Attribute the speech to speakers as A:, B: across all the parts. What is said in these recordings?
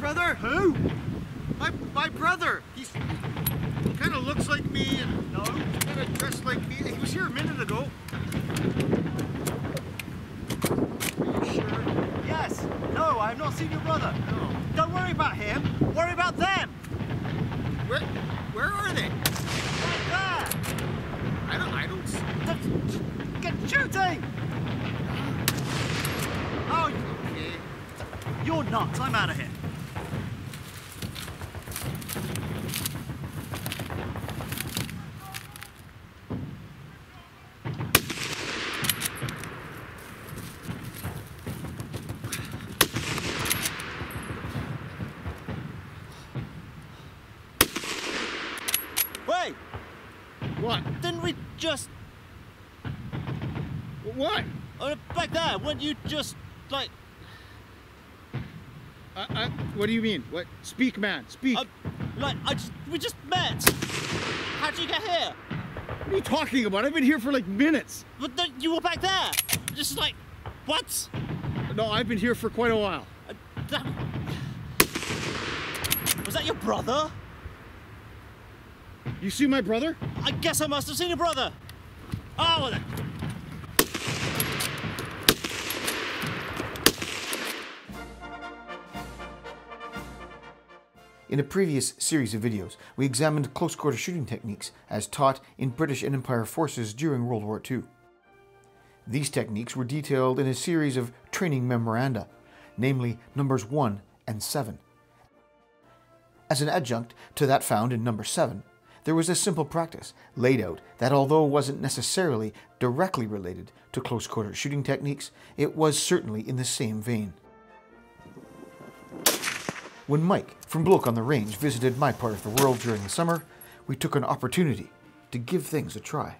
A: brother?
B: Who?
A: My brother. He kind of looks like me and no, kind of dressed like me. He was here a minute ago. Are you sure?
B: Yes. No, I have not seen your brother.
A: No.
B: Don't worry about him. Worry about them.
A: Where are they?
B: Right there.
A: I don't see.
B: Get shooting. Oh,
A: Okay.
B: you're nuts. I'm out of here. Wait,
A: What?
B: didn't we just...
A: What?
B: back there, weren't you just, like...
A: What do you mean? What? Speak, man. Speak.
B: we just met. How'd you get here?
A: What are you talking about? I've been here for like minutes.
B: But you were back there. Just like, what?
A: No, I've been here for quite a while.
B: Was that your brother?
A: You see my brother?
B: I guess I must have seen your brother. Oh, well then.
C: In a previous series of videos, we examined close-quarter shooting techniques as taught in British and Empire forces during World War II. These techniques were detailed in a series of training memoranda, namely numbers 1 and 7. As an adjunct to that found in number 7, there was a simple practice laid out that, although wasn't necessarily directly related to close-quarter shooting techniques, it was certainly in the same vein. When Mike from Bloke on the Range visited my part of the world during the summer, we took an opportunity to give things a try.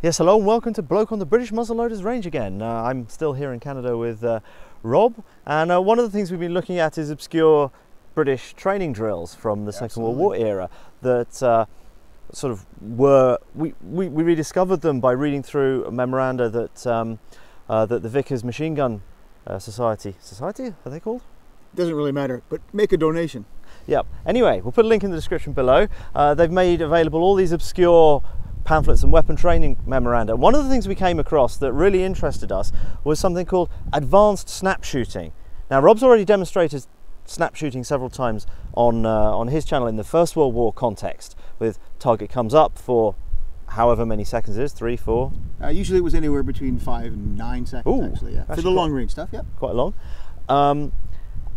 D: Yes, hello and welcome to Bloke on the British Muzzleloaders Range again. I'm still here in Canada with Rob, and one of the things we've been looking at is obscure British training drills from the Second World War era that sort of were, we rediscovered them by reading through a memoranda that, that the Vickers Machine Gun Society are they called?
A: Doesn't really matter, but make a donation.
D: Yep. Anyway, we'll put a link in the description below. They've made available all these obscure pamphlets and weapon training memoranda. One of the things we came across that really interested us was something called advanced snap shooting. Now, Rob's already demonstrated snap shooting several times on his channel in the First World War context, with target comes up for however many seconds it is, 3, 4.
A: Usually it was anywhere between 5 and 9 seconds.
D: Ooh,
A: actually, yeah. For the long range stuff, yeah.
D: Quite long.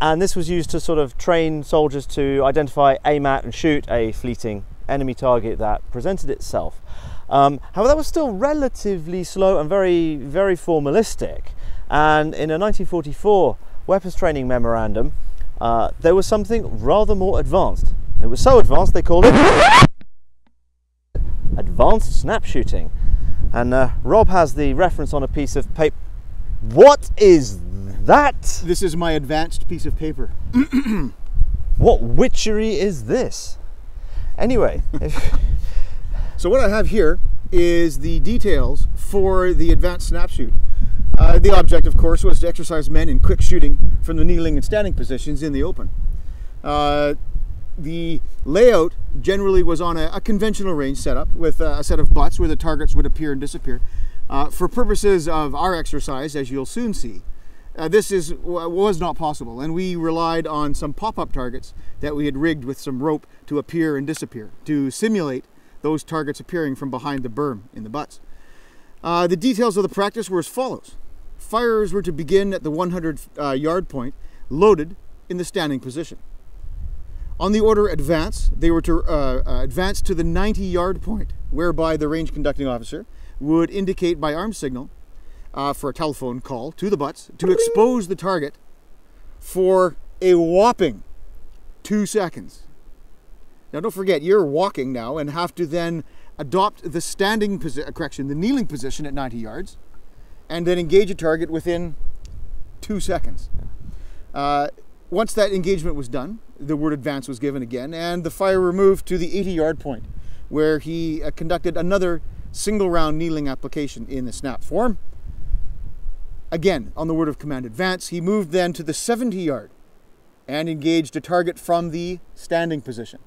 D: And this was used to sort of train soldiers to identify, aim at and shoot a fleeting enemy target that presented itself. However, that was still relatively slow and very, very formalistic. And in a 1944 weapons training memorandum, there was something rather more advanced. It was so advanced they called it advanced snap shooting. And Rob has the reference on a piece of paper. What is that?
A: This is my advanced piece of paper.
D: What witchery is this? Anyway.
A: So what I have here is the details for the advanced snap shoot. The object, of course, was to exercise men in quick shooting from the kneeling and standing positions in the open. The layout generally was on a conventional range setup with a set of butts where the targets would appear and disappear. For purposes of our exercise, as you'll soon see, this was not possible, and we relied on some pop-up targets that we had rigged with some rope to appear and disappear, to simulate those targets appearing from behind the berm in the butts. The details of the practice were as follows. Fires were to begin at the 100-yard point, loaded in the standing position. On the order advance, they were to advance to the 90-yard point, whereby the range conducting officer would indicate by arm signal for a telephone call to the butts to expose the target for a whopping 2 seconds. Now don't forget, you're walking now and have to then adopt the standing position, the kneeling position at 90 yards, and then engage a target within 2 seconds. Once that engagement was done, the word advance was given again, and the firer moved to the 80-yard point, where he conducted another single round kneeling application in the snap form. Again, on the word of command advance, he moved then to the 70 yard and engaged a target from the standing position.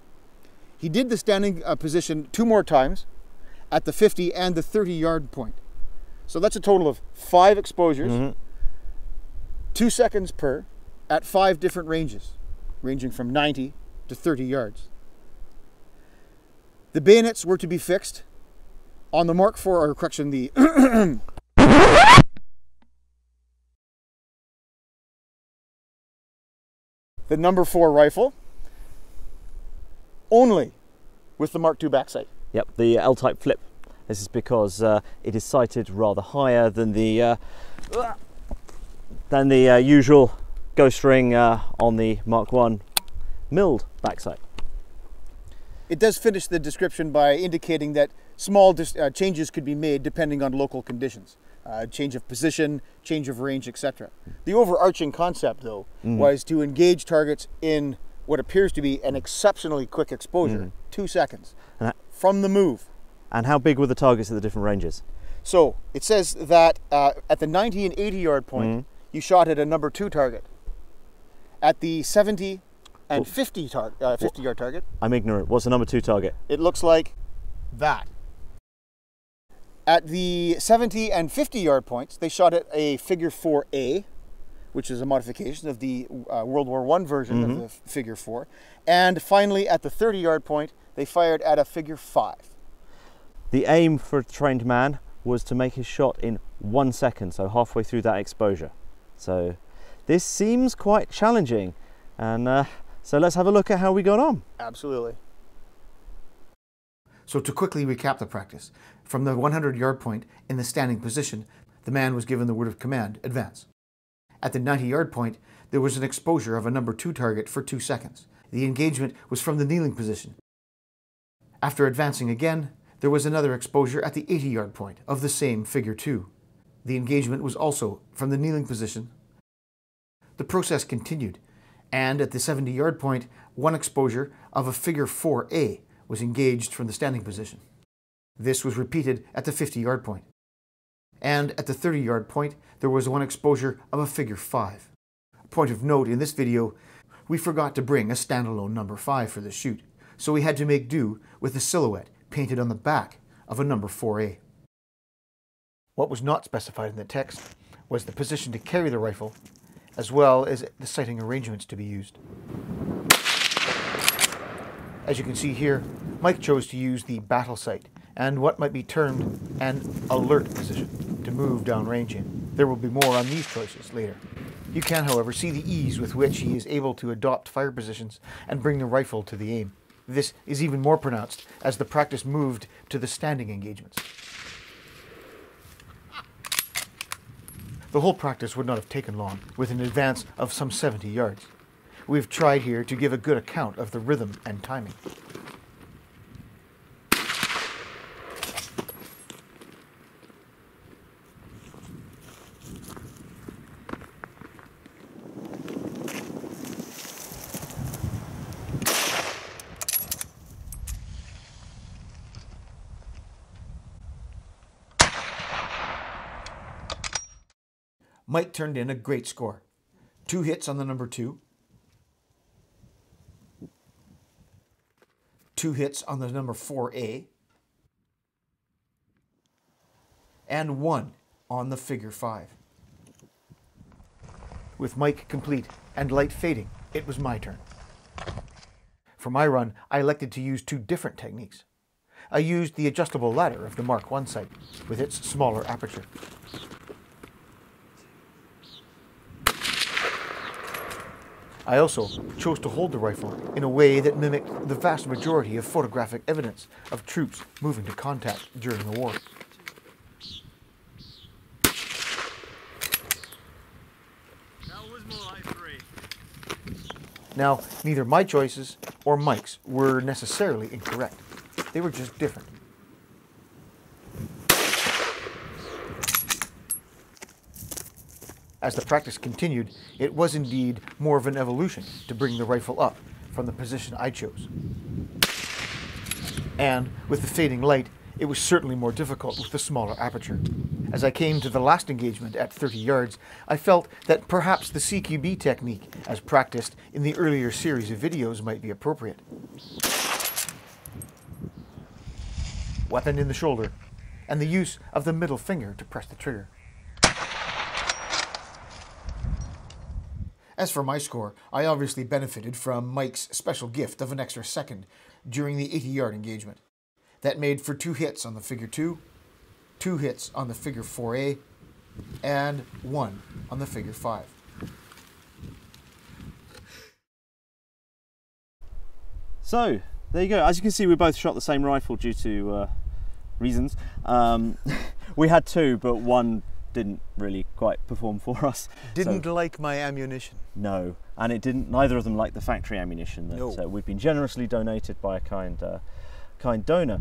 A: He did the standing position 2 more times at the 50 and the 30 yard point. So that's a total of 5 exposures, 2 seconds per, at 5 different ranges, ranging from 90 to 30 yards. The bayonets were to be fixed on the Mark IV, or correction, the the number 4 rifle, only with the Mark II back sight.
D: Yep, the L-type flip. This is because it is sighted rather higher than the usual ghost ring on the Mark I milled back sight.
A: It does finish the description by indicating that small changes could be made depending on local conditions. Change of position, change of range, etc. The overarching concept, though, was to engage targets in what appears to be an exceptionally quick exposure, 2 seconds, from the move.
D: And how big were the targets at the different ranges?
A: So it says that at the 90 and 80 yard point, you shot at a number 2 target. At the 70 and 50 yard target,
D: I'm ignorant. What's the number 2 target?
A: it looks like that. At the 70 and 50 yard points, they shot at a figure 4A, which is a modification of the World War I version of the figure 4. And finally, at the 30 yard point, they fired at a figure 5.
D: The aim for a trained man was to make his shot in 1 second, so halfway through that exposure. So this seems quite challenging, and so let's have a look at how we got on.
A: Absolutely.
C: So to quickly recap the practice, from the 100 yard point in the standing position, the man was given the word of command, advance. At the 90 yard point, there was an exposure of a number 2 target for 2 seconds. The engagement was from the kneeling position. After advancing again, there was another exposure at the 80 yard point of the same figure 2. The engagement was also from the kneeling position. The process continued, and at the 70 yard point, one exposure of a figure 4A was engaged from the standing position. This was repeated at the 50 yard point. And at the 30 yard point, there was one exposure of a figure 5. Point of note in this video, we forgot to bring a standalone number 5 for this shoot, so we had to make do with the silhouette painted on the back of a number 4A. What was not specified in the text was the position to carry the rifle, as well as the sighting arrangements to be used. As you can see here, Mike chose to use the battle sight and what might be termed an alert position to move downrange in. There will be more on these choices later. You can, however, see the ease with which he is able to adopt fire positions and bring the rifle to the aim. This is even more pronounced as the practice moved to the standing engagements. The whole practice would not have taken long, with an advance of some 70 yards. We've tried here to give a good account of the rhythm and timing. Mike turned in a great score. 2 hits on the number 2. 2 hits on the number 4A. And 1 on the figure 5. With Mike complete and light fading, it was my turn. For my run, I elected to use 2 different techniques. I used the adjustable ladder of the Mark I sight with its smaller aperture. I also chose to hold the rifle in a way that mimicked the vast majority of photographic evidence of troops moving to contact during the war.
B: That was more like 3.
C: Now, neither my choices or Mike's were necessarily incorrect. They were just different. As the practice continued, it was indeed more of an evolution to bring the rifle up from the position I chose. And with the fading light, it was certainly more difficult with the smaller aperture. As I came to the last engagement at 30 yards, I felt that perhaps the CQB technique, as practiced in the earlier series of videos, might be appropriate. Weapon in the shoulder, and the use of the middle finger to press the trigger. As for my score, I obviously benefited from Mike's special gift of an extra second during the 80-yard engagement. That made for 2 hits on the figure 2, 2 hits on the figure 4A, and 1 on the figure 5.
D: So, there you go. As you can see, we both shot the same rifle due to reasons. We had 2, but 1 didn't really quite perform for us.
A: Didn't like my ammunition.
D: No, and it didn't. Neither of them liked the factory ammunition that we'd been generously donated by a kind donor.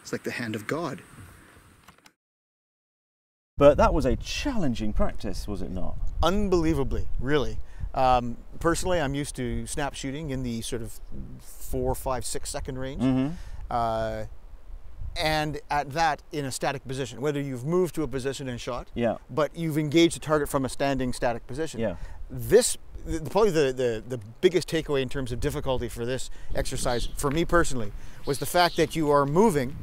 A: It's like the hand of God.
D: But that was a challenging practice, was it not?
A: Unbelievably, really. Personally, I'm used to snap shooting in the sort of 4, 5, 6 second range.
D: Mm-hmm.
A: And at that, in a static position, whether you've moved to a position and shot,
D: yeah,
A: but you've engaged the target from a standing static position.
D: Yeah.
A: Probably the biggest takeaway in terms of difficulty for this exercise, for me personally, was the fact that you are moving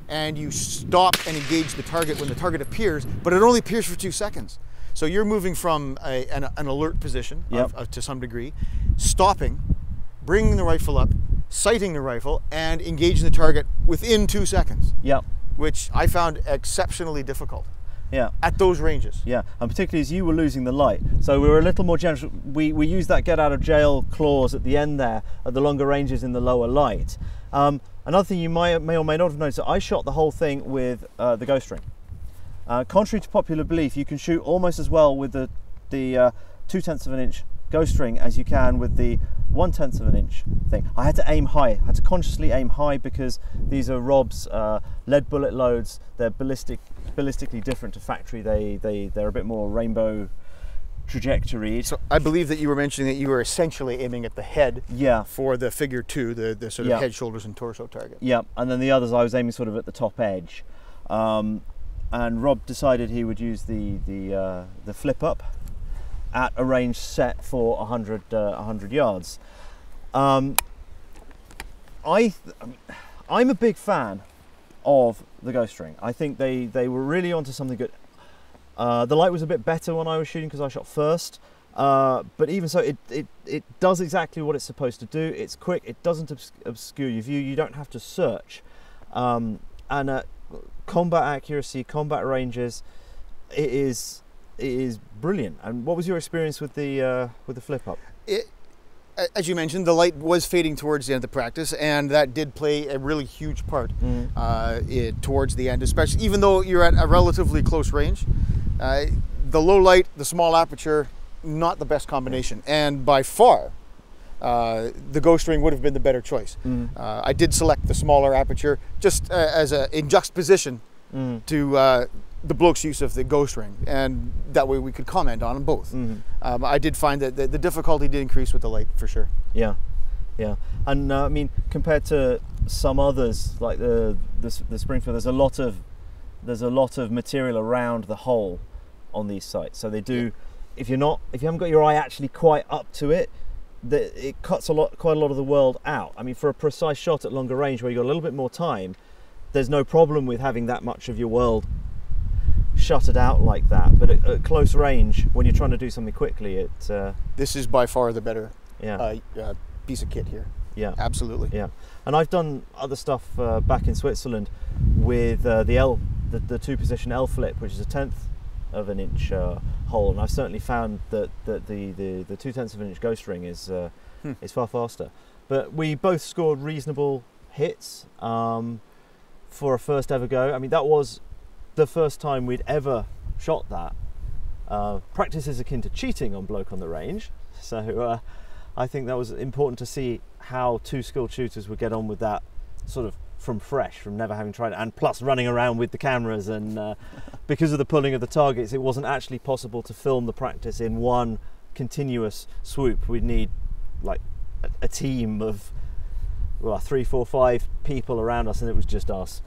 A: and you stop and engage the target when the target appears, but it only appears for 2 seconds. So you're moving from an alert position to some degree, stopping, bringing the rifle up, sighting the rifle, and engaging the target within 2 seconds.
D: Yeah.
A: Which I found exceptionally difficult.
D: Yeah.
A: At those ranges.
D: Yeah, and particularly as you were losing the light. So we were a little more generous. We used that get out of jail clause at the end there, at the longer ranges in the lower light. Another thing you may or may not have noticed, I shot the whole thing with the ghost ring. Contrary to popular belief, you can shoot almost as well with the 2/10 of an inch ghost ring as you can with the 1/10 of an inch thing. I had to aim high. I had to consciously aim high because these are Rob's lead bullet loads. They're ballistically different to factory. They're a bit more rainbow trajectory.
A: So I believe that you were mentioning that you were essentially aiming at the head for the figure 2, the sort of head, shoulders, and torso target.
D: Yeah, and then the others I was aiming sort of at the top edge. And Rob decided he would use the flip up at a range set for 100 yards. I'm a big fan of the ghost ring. I think they were really onto something good. The light was a bit better when I was shooting because I shot first, but even so, it does exactly what it's supposed to do. It's quick. It doesn't obscure your view. You don't have to search. And combat accuracy, combat ranges, it is brilliant. And what was your experience with the flip up?
A: As you mentioned, the light was fading towards the end of the practice, and that did play a really huge part towards the end, especially even though you're at a relatively close range. The low light, the small aperture, not the best combination, and by far the ghost ring would have been the better choice. I did select the smaller aperture just in juxtaposition to the Bloke's use of the ghost ring, and that way we could comment on them both. I did find that the difficulty did increase with the light for sure.
D: Yeah, and I mean, compared to some others like the Springfield, there's a lot of material around the hole on these sites. So they do, if you haven't got your eye actually quite up to it, it cuts quite a lot of the world out. I mean, for a precise shot at longer range where you've got a little bit more time, there's no problem with having that much of your world shuttered out like that. But at close range, when you're trying to do something quickly,
A: this is by far the better piece of kit here.
D: Yeah,
A: absolutely.
D: Yeah, and I've done other stuff back in Switzerland with the 2-position L flip, which is a 1/10 of an inch hole, and I've certainly found that the 2/10 of an inch ghost ring is far faster. But we both scored reasonable hits for a first ever go. I mean, that was the first time we'd ever shot that. Practice is akin to cheating on Bloke on the range, so I think that was important to see how 2 skilled shooters would get on with that sort of from never having tried it, and plus running around with the cameras, and because of the pulling of the targets, it wasn't actually possible to film the practice in one continuous swoop. We'd need like a team of 3, 4, 5 people around us, and it was just us.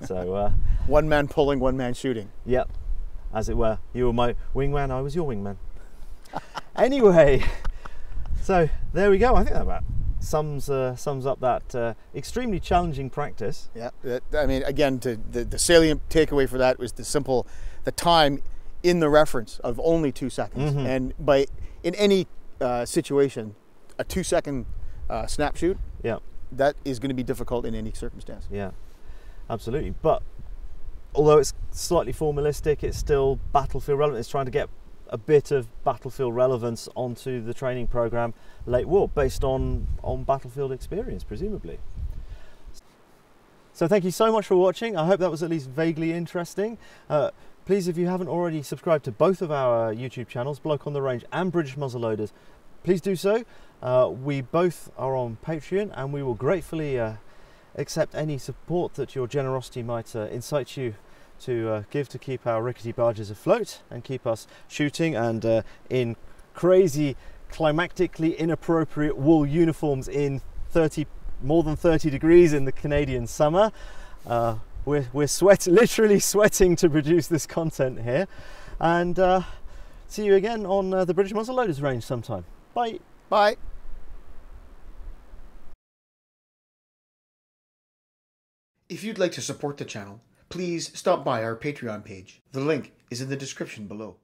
D: So
A: One man pulling, one man shooting.
D: Yep, as it were. You were my wingman, I was your wingman. Anyway, so there we go. I think that about sums up that extremely challenging practice.
A: Yeah, I mean, again, the salient takeaway for that was the time in the reference of only 2 seconds.
D: Mm-hmm.
A: And in any situation, a 2 second snap shoot,
D: Yeah,
A: that is going to be difficult in any circumstance.
D: yeah, absolutely. But although it's slightly formalistic, it's still battlefield relevant. It's trying to get a bit of battlefield relevance onto the training program late war, based on battlefield experience, presumably. So thank you so much for watching. I hope that was at least vaguely interesting. Please, if you haven't already subscribed to both of our YouTube channels, Bloke on the Range and British Muzzleloaders, please do so. We both are on Patreon, and we will gratefully accept any support that your generosity might incite you to give to keep our rickety barges afloat and keep us shooting and in crazy, climactically inappropriate wool uniforms in more than 30 degrees in the Canadian summer. We're literally sweating to produce this content here, and see you again on the British Muzzleloaders range sometime. Bye.
A: Bye.
C: If you'd like to support the channel, please stop by our Patreon page. The link is in the description below.